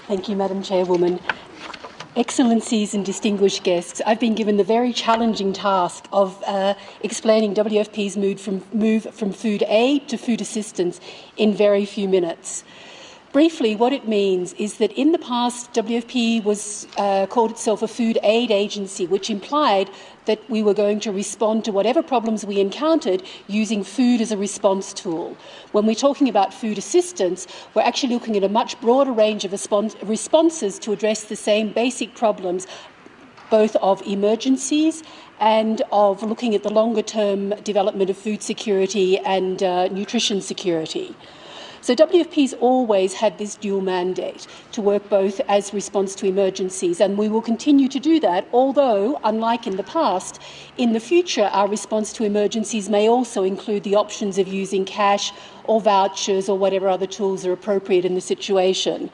Thank you, Madam Chairwoman. Excellencies and distinguished guests, I've been given the very challenging task of explaining WFP's move from food aid to food assistance in very few minutes. Briefly, what it means is that in the past, WFP called itself a food aid agency, which implied that we were going to respond to whatever problems we encountered using food as a response tool. When we're talking about food assistance, we're actually looking at a much broader range of responses to address the same basic problems, both of emergencies and of looking at the longer-term development of food security and nutrition security. So WFP's always had this dual mandate to work both as response to emergencies, and we will continue to do that, although, unlike in the past, in the future our response to emergencies may also include the options of using cash or vouchers or whatever other tools are appropriate in the situation.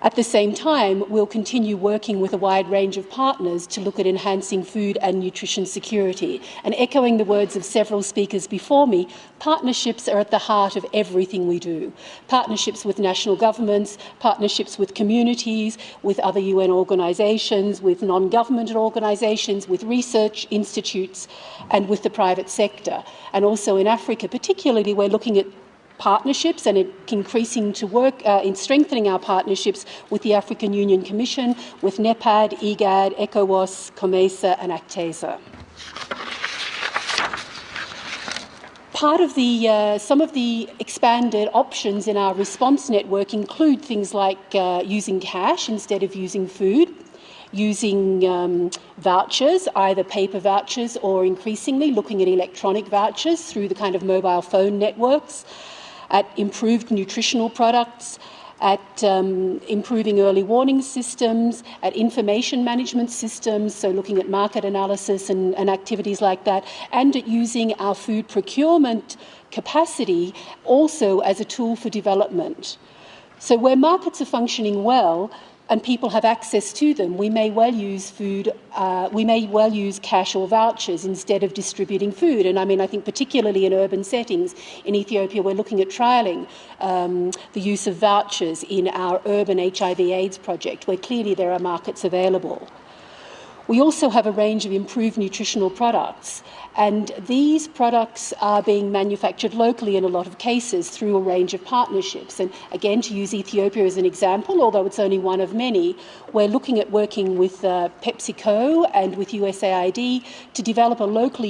At the same time, we'll continue working with a wide range of partners to look at enhancing food and nutrition security. And echoing the words of several speakers before me, partnerships are at the heart of everything we do. Partnerships with national governments, partnerships with communities, with other UN organisations, with non-governmental organisations, with research institutes, and with the private sector. And also in Africa, particularly, we're looking at partnerships and increasing to work in strengthening our partnerships with the African Union Commission, with NEPAD, IGAD, ECOWAS, COMESA and ACTESA. Part of some of the expanded options in our response network include things like using cash instead of using food, using vouchers, either paper vouchers or increasingly looking at electronic vouchers through the kind of mobile phone networks, at improved nutritional products, at improving early warning systems, at information management systems, so looking at market analysis and activities like that, and at using our food procurement capacity also as a tool for development. So where markets are functioning well, and people have access to them, we may well use cash or vouchers instead of distributing food. And I think particularly in urban settings, in Ethiopia, we're looking at trialling the use of vouchers in our urban HIV/AIDS project, where clearly there are markets available. We also have a range of improved nutritional products, and these products are being manufactured locally in a lot of cases through a range of partnerships. And again, to use Ethiopia as an example, although it's only one of many, we're looking at working with PepsiCo and with USAID to develop a local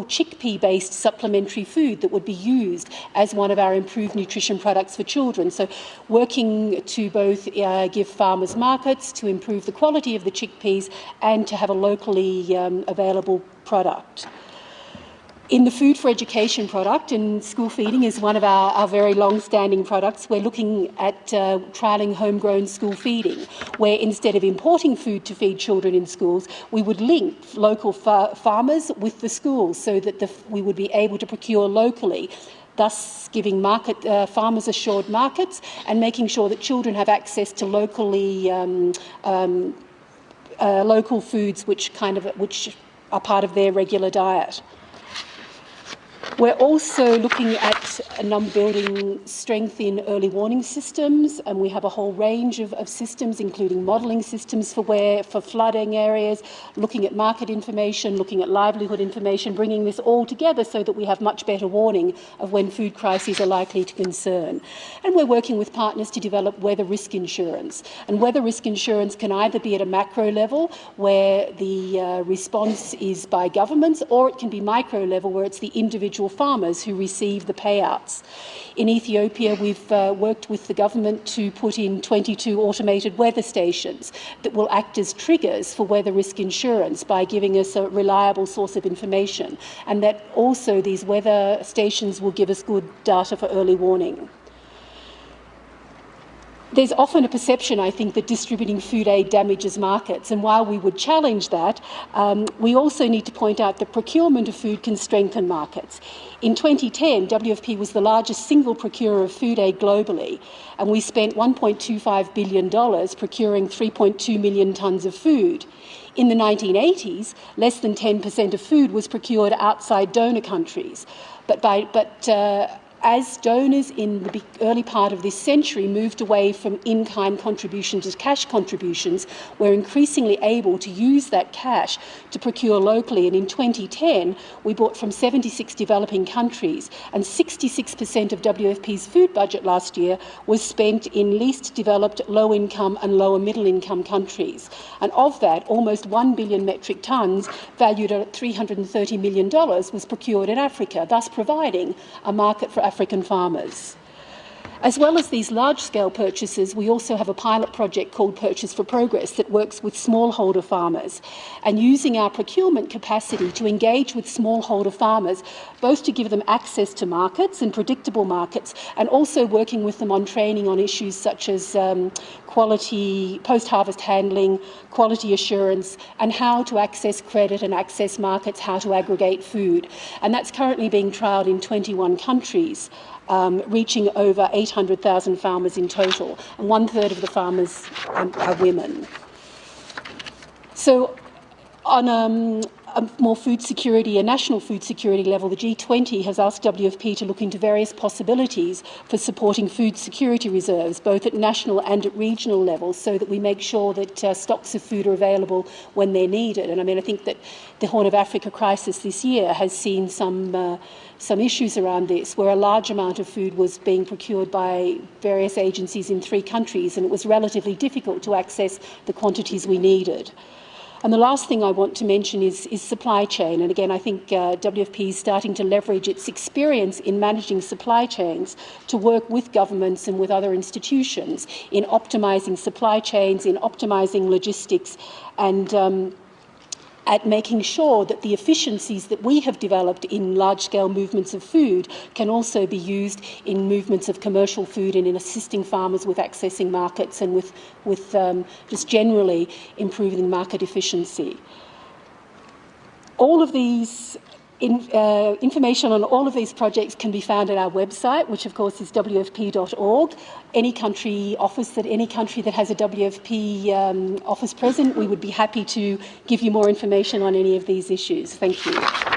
chickpea-based supplementary food that would be used as one of our improved nutrition products for children. So working to both give farmers markets, to improve the quality of the chickpeas, and to have a locally available product. In the Food for Education product, and school feeding is one of our very long-standing products, we're looking at trialling homegrown school feeding, where instead of importing food to feed children in schools, we would link local farmers with the schools so that we would be able to procure locally, thus giving farmers assured markets and making sure that children have access to local foods which are part of their regular diet. We're also looking at building strength in early warning systems, and we have a whole range of systems, including modelling systems for flooding areas, looking at market information, looking at livelihood information, bringing this all together so that we have much better warning of when food crises are likely to concern. And we're working with partners to develop weather risk insurance. And weather risk insurance can either be at a macro level, where the response is by governments, or it can be micro level, where it's the individual farmers who receive the payouts. In Ethiopia, we've worked with the government to put in 22 automated weather stations that will act as triggers for weather risk insurance by giving us a reliable source of information, and that also these weather stations will give us good data for early warning. There's often a perception, I think, that distributing food aid damages markets, and while we would challenge that, we also need to point out that procurement of food can strengthen markets. In 2010, WFP was the largest single procurer of food aid globally, and we spent $1.25 billion procuring 3.2 million tonnes of food. In the 1980s, less than 10% of food was procured outside donor countries, but as donors in the early part of this century moved away from in-kind contributions to cash contributions, we're increasingly able to use that cash to procure locally. And in 2010, we bought from 76 developing countries, and 66% of WFP's food budget last year was spent in least developed, low-income and lower middle-income countries. And of that, almost 1 billion metric tonnes, valued at $330 million, was procured in Africa, thus providing a market for African farmers. As well as these large-scale purchases, we also have a pilot project called Purchase for Progress that works with smallholder farmers, and using our procurement capacity to engage with smallholder farmers, both to give them access to markets and predictable markets, and also working with them on training on issues such as quality, post-harvest handling, quality assurance, and how to access credit and access markets, how to aggregate food. And that's currently being trialled in 21 countries. Reaching over 800,000 farmers in total, and 1/3 of the farmers are women. So on a more food security, a national food security level, the G20 has asked WFP to look into various possibilities for supporting food security reserves, both at national and at regional levels, so that we make sure that stocks of food are available when they're needed. And I mean, I think that the Horn of Africa crisis this year has seen some issues around this, where a large amount of food was being procured by various agencies in 3 countries, and it was relatively difficult to access the quantities we needed. And the last thing I want to mention is supply chain. And again, I think WFP is starting to leverage its experience in managing supply chains to work with governments and with other institutions in optimising supply chains, in optimising logistics, and at making sure that the efficiencies that we have developed in large-scale movements of food can also be used in movements of commercial food and in assisting farmers with accessing markets and with just generally improving market efficiency. All of these information on all of these projects can be found at our website, which of course is wfp.org. Any country that has a WFP office present, we would be happy to give you more information on any of these issues. Thank you.